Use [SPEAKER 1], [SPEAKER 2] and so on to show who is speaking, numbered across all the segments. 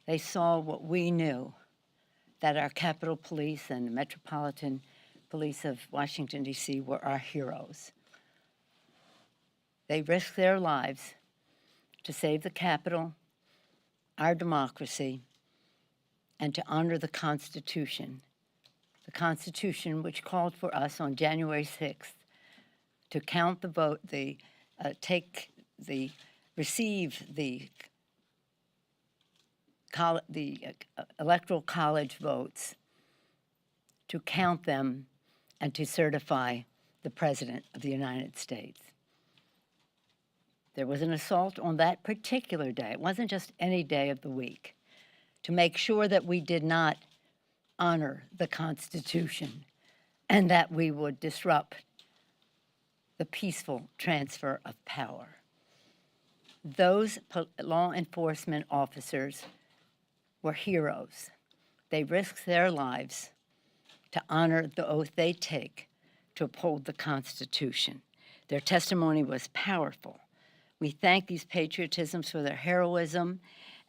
[SPEAKER 1] They saw what we knew, that our Capitol Police and the Metropolitan Police of Washington, D.C. were our heroes. They risked their lives to save the Capitol, our democracy, and to honor the Constitution which called for us on January 6th to count the vote, receive the Electoral College votes, to count them and to certify the President of the United States. There was an assault on that particular day. It wasn't just any day of the week, to make sure that we did not honor the Constitution and that we would disrupt the peaceful transfer of power. Those law enforcement officers were heroes. They risked their lives to honor the oath they take to uphold the Constitution. Their testimony was powerful. We thank these patriotisms for their heroism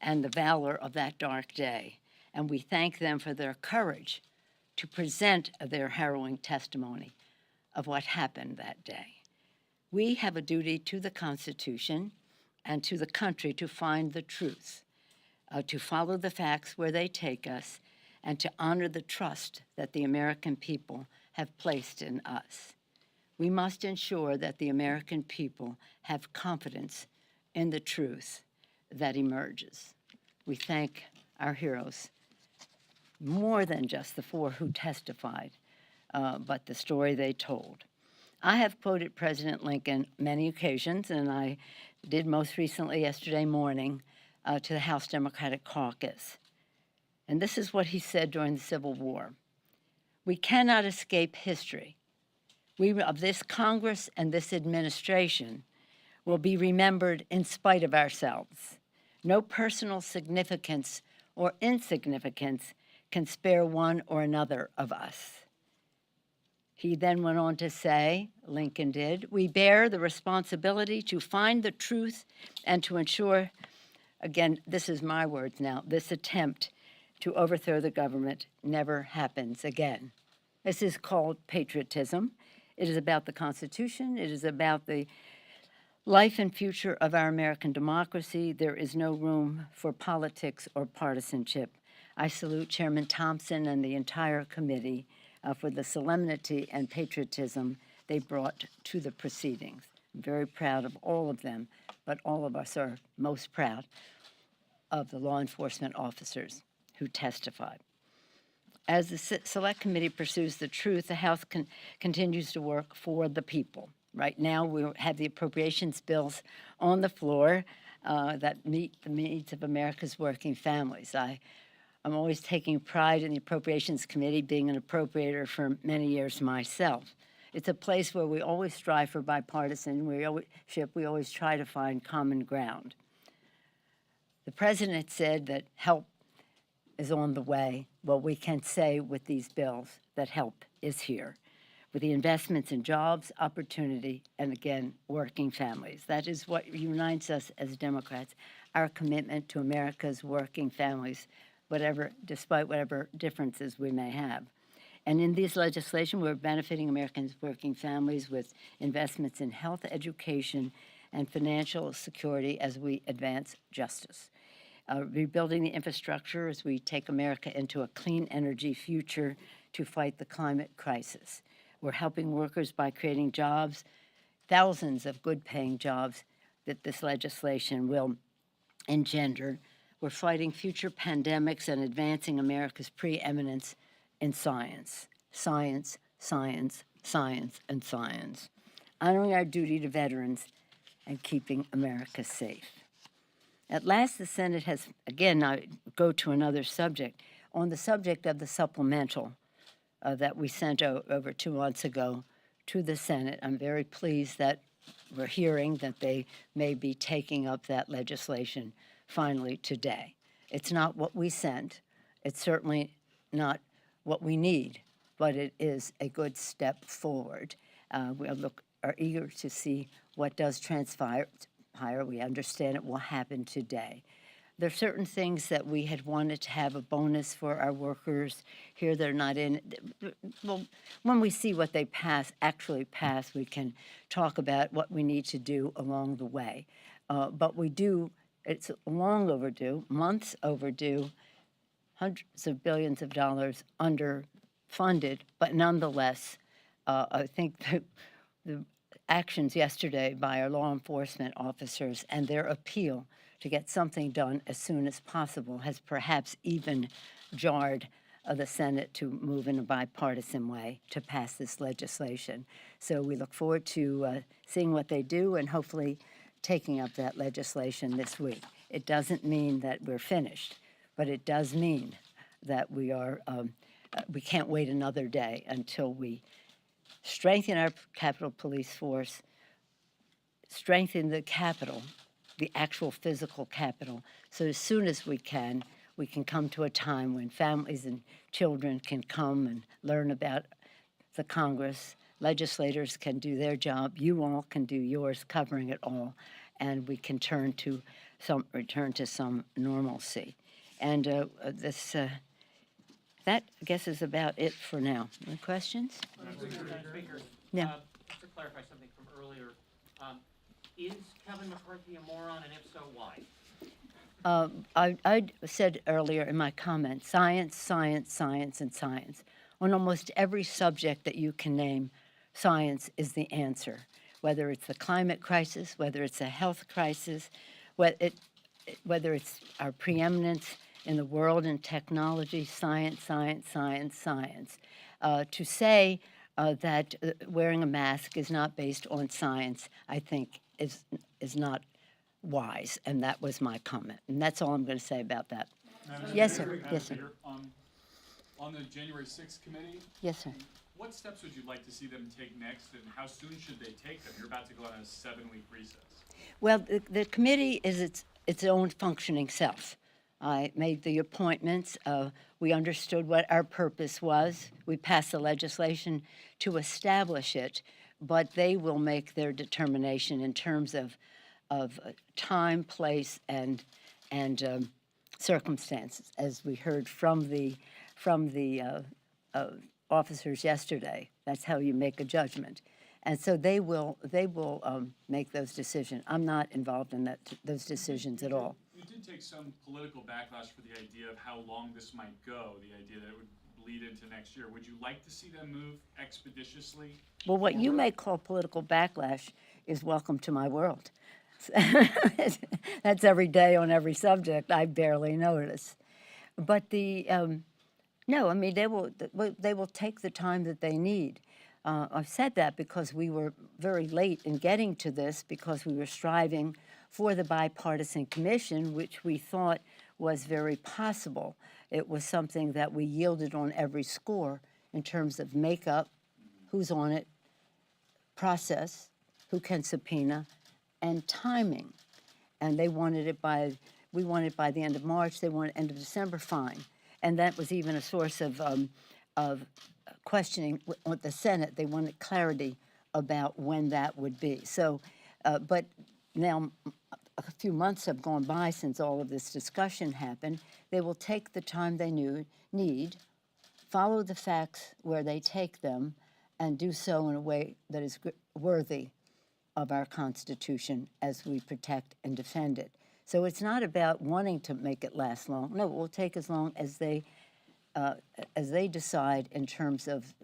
[SPEAKER 1] and the valor of that dark day, and we thank them for their courage to present their harrowing testimony of what happened that day. We have a duty to the Constitution and to the country to find the truth, to follow the facts where they take us, and to honor the trust that the American people have placed in us. We must ensure that the American people have confidence in the truth that emerges. We thank our heroes, more than just the four who testified, but the story they told. I have quoted President Lincoln many occasions, and I did most recently yesterday morning to the House Democratic Caucus. And this is what he said during the Civil War. We cannot escape history. We of this Congress and this administration will be remembered in spite of ourselves. No personal significance or insignificance can spare one or another of us. He then went on to say, Lincoln did, we bear the responsibility to find the truth and to ensure, again, this is my words now, this attempt to overthrow the government never happens again. This is called patriotism. It is about the Constitution. It is about the life and future of our American democracy. There is no room for politics or partisanship. I salute Chairman Thompson and the entire committee for the solemnity and patriotism they brought to the proceedings. I'm very proud of all of them, but all of us are most proud of the law enforcement officers who testified. As the Select Committee pursues the truth, the House continues to work for the people. Right now, we have the appropriations bills on the floor that meet the needs of America's working families. I'm always taking pride in the Appropriations Committee, being an appropriator for many years myself. It's a place where we always strive for bipartisanship. We always try to find common ground. The president said that help is on the way. Well, we can say with these bills that help is here, with the investments in jobs, opportunity, and again, working families. That is what unites us as Democrats, our commitment to America's working families, despite whatever differences we may have. And in this legislation, we're benefiting Americans' working families with investments in health, education, and financial security as we advance justice. Rebuilding the infrastructure as we take America into a clean energy future to fight the climate crisis. We're helping workers by creating jobs, thousands of good-paying jobs that this legislation will engender. We're fighting future pandemics and advancing America's preeminence in science. Science, science, science, and science. Honoring our duty to veterans and keeping America safe. At last, the Senate has, again, I go to another subject, on the subject of the supplemental that we sent over 2 months ago to the Senate. I'm very pleased that we're hearing that they may be taking up that legislation finally today. It's not what we sent. It's certainly not what we need, but it is a good step forward. We are eager to see what does transpire. We understand it will happen today. There are certain things that we had wanted to have a bonus for our workers. Here they're not in. Well, when we see what they actually pass, we can talk about what we need to do along the way. But we do, it's long overdue, months overdue, hundreds of billions of dollars underfunded, but nonetheless, I think the actions yesterday by our law enforcement officers and their appeal to get something done as soon as possible has perhaps even jarred the Senate to move in a bipartisan way to pass this legislation. So we look forward to seeing what they do and hopefully taking up that legislation this week. It doesn't mean that we're finished, but it does mean that we can't wait another day until we strengthen our Capitol Police force, strengthen the Capitol, the actual physical Capitol, so as soon as we can come to a time when families and children can come and learn about the Congress, legislators can do their job, you all can do yours, covering it all, and we can return to some normalcy. And that, I guess, is about it for now. Any questions?
[SPEAKER 2] Speaker,
[SPEAKER 1] No.
[SPEAKER 2] just to clarify something from earlier, is Kevin McCarthy a moron, and if so, why?
[SPEAKER 1] I said earlier in my comment, science, science, science, and science. On almost every subject that you can name, science is the answer. Whether it's the climate crisis, whether it's a health crisis, whether it's our preeminence in the world in technology, science, science, science, science. To say that wearing a mask is not based on science, I think is not wise, and that was my comment. And that's all I'm going to say about that. Yes, sir. Yes, sir.
[SPEAKER 3] On the January 6th committee,
[SPEAKER 1] Yes, sir.
[SPEAKER 3] what steps would you like to see them take next, and how soon should they take them? You're about to go on a 7-week recess.
[SPEAKER 1] Well, the committee is its own functioning self. I made the appointments. We understood what our purpose was. We passed the legislation to establish it, but they will make their determination in terms of time, place, and circumstances, as we heard from the officers yesterday. That's how you make a judgment, and so they will make those decisions. I'm not involved in those decisions at all.
[SPEAKER 3] You did take some political backlash for the idea of how long this might go, the idea that it would bleed into next year. Would you like to see them move expeditiously?
[SPEAKER 1] Well, what you may call political backlash is welcome to my world. That's every day on every subject. I barely notice. But no, I mean, they will take the time that they need. I've said that because we were very late in getting to this, because we were striving for the bipartisan commission, which we thought was very possible. It was something that we yielded on every score in terms of makeup, who's on it, process, who can subpoena, and timing. And they wanted it we wanted it by the end of March, they wanted end of December, fine. And that was even a source of questioning with the Senate. They wanted clarity about when that would be. So, but now a few months have gone by since all of this discussion happened. They will take the time they need, follow the facts where they take them, and do so in a way that is worthy of our Constitution as we protect and defend it. So it's not about wanting to make it last long. No, it will take as long as they decide in terms of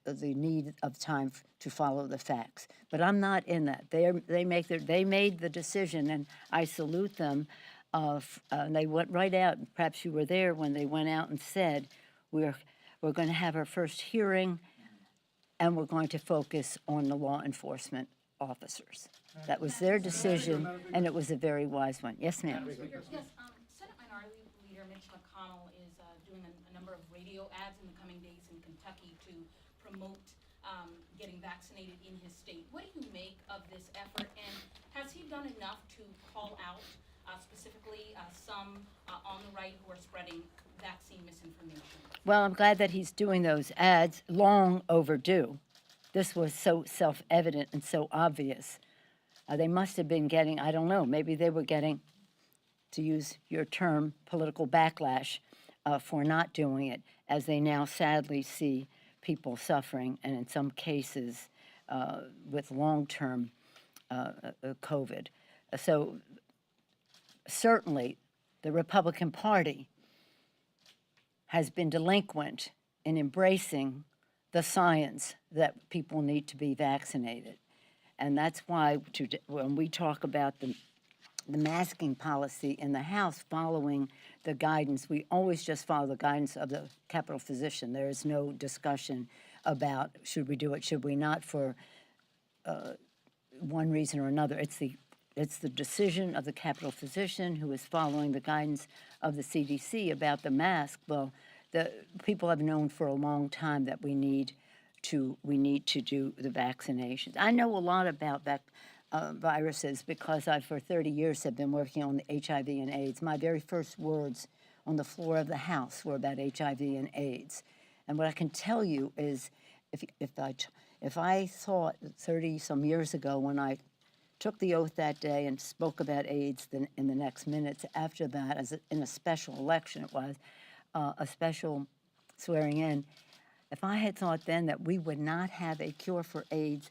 [SPEAKER 1] the need of time to follow the facts. But I'm not in that. They made the decision, and I salute them. And they went right out. Perhaps you were there when they went out and said, we're going to have our first hearing, and we're going to focus on the law enforcement officers. That was their decision, and it was a very wise one. Yes, ma'am.
[SPEAKER 4] Yes, Senate Minority Leader Mitch McConnell is doing a number of radio ads in the coming days in Kentucky to promote getting vaccinated in his state. What do you make of this effort, and has he done enough to call out specifically some on the right who are spreading vaccine misinformation?
[SPEAKER 1] Well, I'm glad that he's doing those ads, long overdue. This was so self-evident and so obvious. They must have been getting, I don't know, maybe they were getting to use your term, political backlash for not doing it, as they now sadly see people suffering, and in some cases with long-term COVID. So certainly the Republican Party has been delinquent in embracing the science that people need to be vaccinated. And that's why when we talk about the masking policy in the House following the guidance, we always just follow the guidance of the Capitol physician. There is no discussion about should we do it, should we not, for one reason or another. It's the decision of the Capitol physician who is following the guidance of the CDC about the mask. Well, the people have known for a long time that we need to do the vaccinations. I know a lot about viruses because I, for 30 years, have been working on the HIV and AIDS. My very first words on the floor of the House were about HIV and AIDS. And what I can tell you is, if I thought 30-some years ago when I took the oath that day and spoke about AIDS, then in the next minutes after that, in a special election, it was a special swearing in. If I had thought then that we would not have a cure for AIDS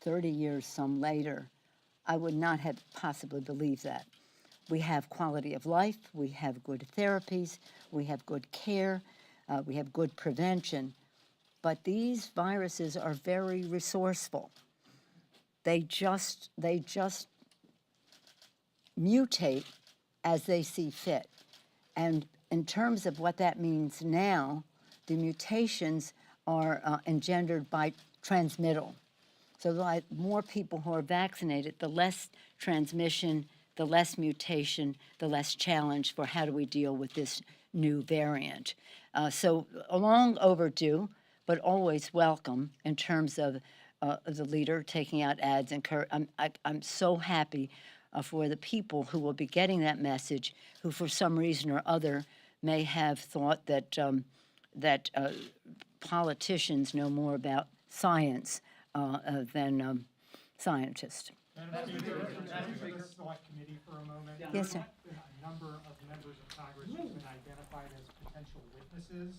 [SPEAKER 1] 30 years some later, I would not have possibly believed that. We have quality of life, we have good therapies, we have good care, we have good prevention, but these viruses are very resourceful. They just mutate as they see fit. And in terms of what that means now, the mutations are engendered by transmittal. So the more people who are vaccinated, the less transmission, the less mutation, the less challenge for how do we deal with this new variant. So long overdue, but always welcome in terms of the leader taking out ads. I'm so happy for the people who will be getting that message, who for some reason or other may have thought that politicians know more about science than scientists.
[SPEAKER 5] Madam Speaker, the Select Committee for a moment.
[SPEAKER 1] Yes, sir.
[SPEAKER 5] There have been a number of members of Congress who've been identified as potential witnesses.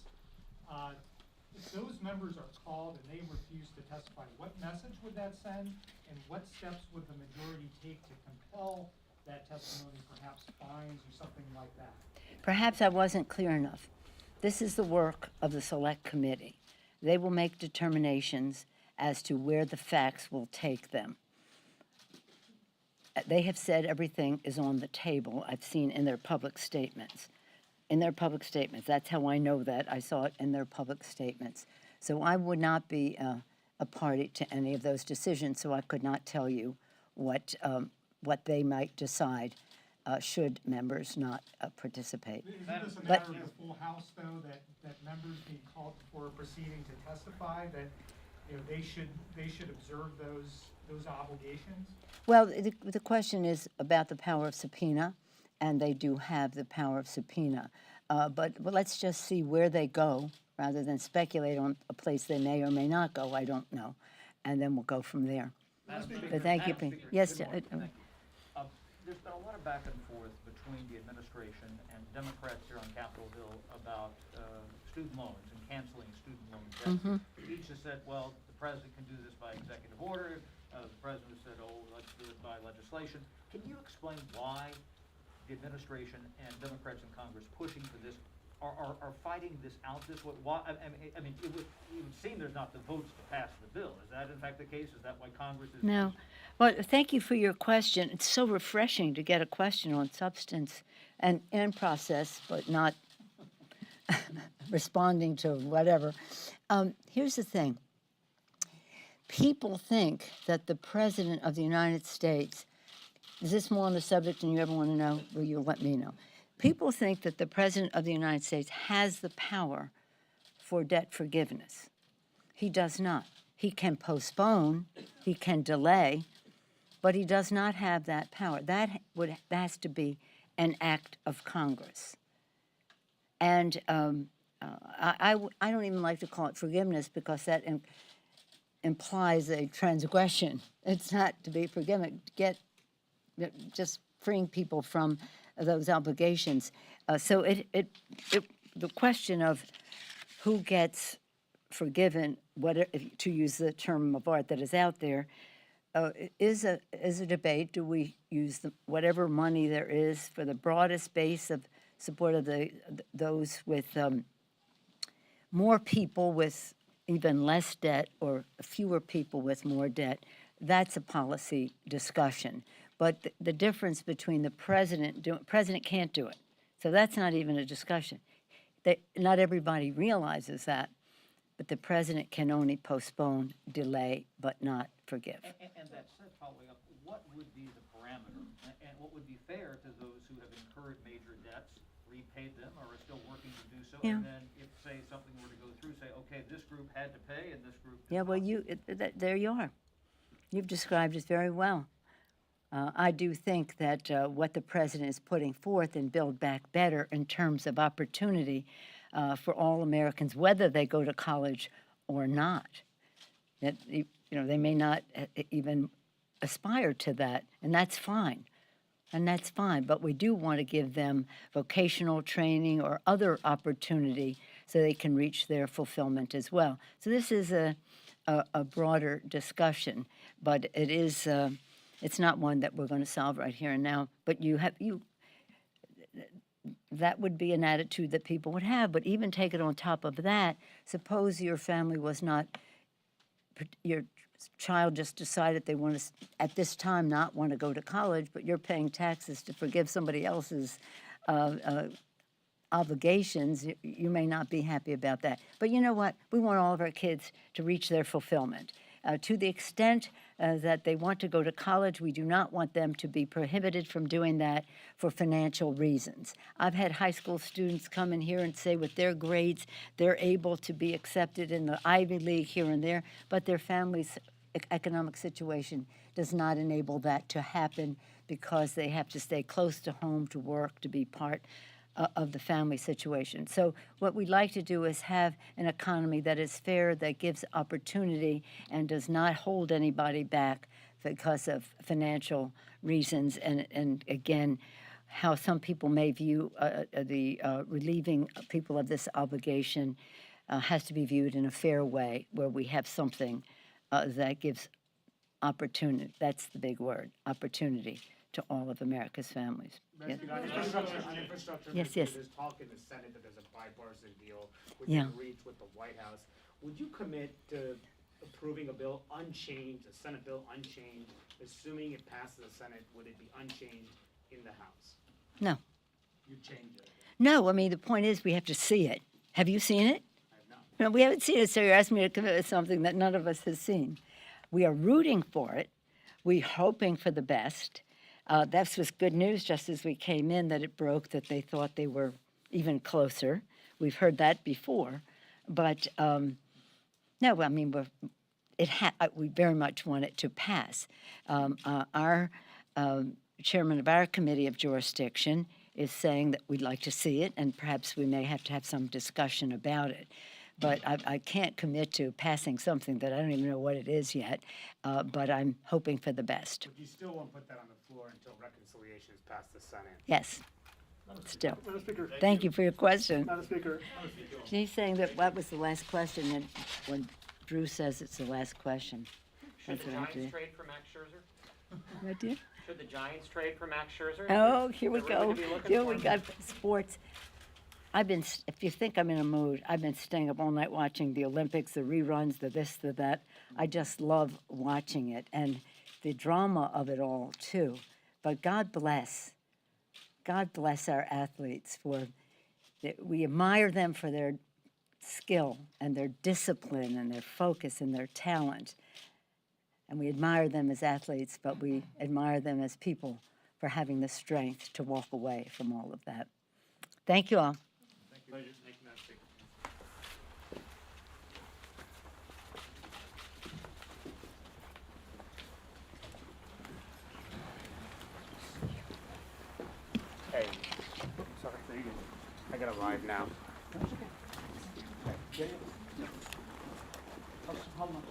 [SPEAKER 5] If those members are called and they refuse to testify, what message would that send? And what steps would the majority take to compel that testimony, perhaps fines or something like that?
[SPEAKER 1] Perhaps I wasn't clear enough. This is the work of the Select Committee. They will make determinations as to where the facts will take them. They have said everything is on the table. I've seen in their public statements. That's how I know that. I saw it in their public statements. So I would not be a party to any of those decisions, so I could not tell you what they might decide should members not participate.
[SPEAKER 5] Isn't this a matter of the full House, though, that members being called for a proceeding to testify, that they should observe those obligations?
[SPEAKER 1] Well, the question is about the power of subpoena, and they do have the power of subpoena. But let's just see where they go rather than speculate on a place they may or may not go. I don't know. And then we'll go from there. But thank you. Yes,
[SPEAKER 6] There's been a lot of back and forth between the administration and Democrats here on Capitol Hill about student loans and canceling student loan debt. Each has said, well, the president can do this by executive order. The president said, oh, let's do it by legislation. Can you explain why the administration and Democrats in Congress pushing for this are fighting this out this way? Why, I mean, it would seem there's not the votes to pass the bill. Is that in fact the case? Is that why Congress is?
[SPEAKER 1] No. Well, thank you for your question. It's so refreshing to get a question on substance and process, but not responding to whatever. Here's the thing. People think that the President of the United States, is this more on the subject than you ever want to know? Well, you'll let me know. People think that the President of the United States has the power for debt forgiveness. He does not. He can postpone, he can delay, but he does not have that power. That has to be an act of Congress. And I don't even like to call it forgiveness because that implies a transgression. It's not to be forgiven. Just freeing people from those obligations. So the question of who gets forgiven, to use the term of art that is out there, is a debate. Do we use whatever money there is for the broadest base of support of those with more people with even less debt or fewer people with more debt? That's a policy discussion. But the difference between the president can't do it. So that's not even a discussion. Not everybody realizes that, but the president can only postpone, delay, but not forgive.
[SPEAKER 6] And that said, following up, what would be the parameter? And what would be fair to those who have incurred major debts, repaid them, or are still working to do so?
[SPEAKER 1] Yeah.
[SPEAKER 6] And then if, say, something were to go through, say, okay, this group had to pay and this group did
[SPEAKER 1] Yeah, well,
[SPEAKER 6] not.
[SPEAKER 1] there you are. You've described it very well. I do think that what the president is putting forth in Build Back Better in terms of opportunity for all Americans, whether they go to college or not, that they may not even aspire to that, and that's fine. And that's fine, but we do want to give them vocational training or other opportunity so they can reach their fulfillment as well. So this is a broader discussion, but it is it's not one that we're going to solve right here and now. But that would be an attitude that people would have. But even take it on top of that, suppose your family was not, your child just decided they want to, at this time, not want to go to college, but you're paying taxes to forgive somebody else's obligations. You may not be happy about that. But you know what? We want all of our kids to reach their fulfillment. To the extent that they want to go to college, we do not want them to be prohibited from doing that for financial reasons. I've had high school students come in here and say with their grades, they're able to be accepted in the Ivy League here and there, but their family's economic situation does not enable that to happen because they have to stay close to home to work, to be part of the family situation. So what we'd like to do is have an economy that is fair, that gives opportunity, and does not hold anybody back because of financial reasons. And again, how some people may view the relieving people of this obligation has to be viewed in a fair way, where we have something that gives opportunity. That's the big word, opportunity, to all of America's families. Yes.
[SPEAKER 7] On infrastructure,
[SPEAKER 1] Yes, yes.
[SPEAKER 7] There's talk in the Senate that there's a bipartisan deal
[SPEAKER 1] Yeah.
[SPEAKER 7] within reach with the White House. Would you commit to approving a bill unchanged, a Senate bill unchanged, assuming it passes the Senate, would it be unchanged in the House?
[SPEAKER 1] No.
[SPEAKER 7] You change it.
[SPEAKER 1] No, I mean, the point is we have to see it. Have you seen it?
[SPEAKER 7] I have not.
[SPEAKER 1] No, we haven't seen it, so you're asking me to commit to something that none of us has seen. We are rooting for it. We're hoping for the best. That was good news just as we came in, that it broke, that they thought they were even closer. We've heard that before. But no, I mean, we very much want it to pass. Our chairman of our committee of jurisdiction is saying that we'd like to see it, and perhaps we may have to have some discussion about it. But I can't commit to passing something that I don't even know what it is yet, but I'm hoping for the best.
[SPEAKER 7] But you still won't put that on the floor until reconciliation is passed the Senate?
[SPEAKER 1] Yes, still.
[SPEAKER 8] Madam Speaker.
[SPEAKER 1] Thank you for your question.
[SPEAKER 8] Madam Speaker.
[SPEAKER 1] He's saying that was the last question, and when Drew says it's the last question.
[SPEAKER 2] Should
[SPEAKER 1] That's
[SPEAKER 2] the
[SPEAKER 1] what I have to
[SPEAKER 2] Giants
[SPEAKER 1] do.
[SPEAKER 2] trade for Max Scherzer?
[SPEAKER 1] What, dear?
[SPEAKER 2] Should the Giants trade for Max Scherzer?
[SPEAKER 1] Oh, here we
[SPEAKER 2] They're really
[SPEAKER 1] go.
[SPEAKER 2] gonna be looking
[SPEAKER 1] Here
[SPEAKER 2] for
[SPEAKER 1] we
[SPEAKER 2] him.
[SPEAKER 1] got sports. If you think I'm in a mood, I've been staying up all night watching the Olympics, the reruns, the this, the that. I just love watching it, and the drama of it all, too. But God bless our athletes we admire them for their skill and their discipline and their focus and their talent. And we admire them as athletes, but we admire them as people for having the strength to walk away from all of that. Thank you all.
[SPEAKER 3] Thank you, Madam Speaker.
[SPEAKER 7] Hey, sorry, I gotta arrive now.
[SPEAKER 1] How much?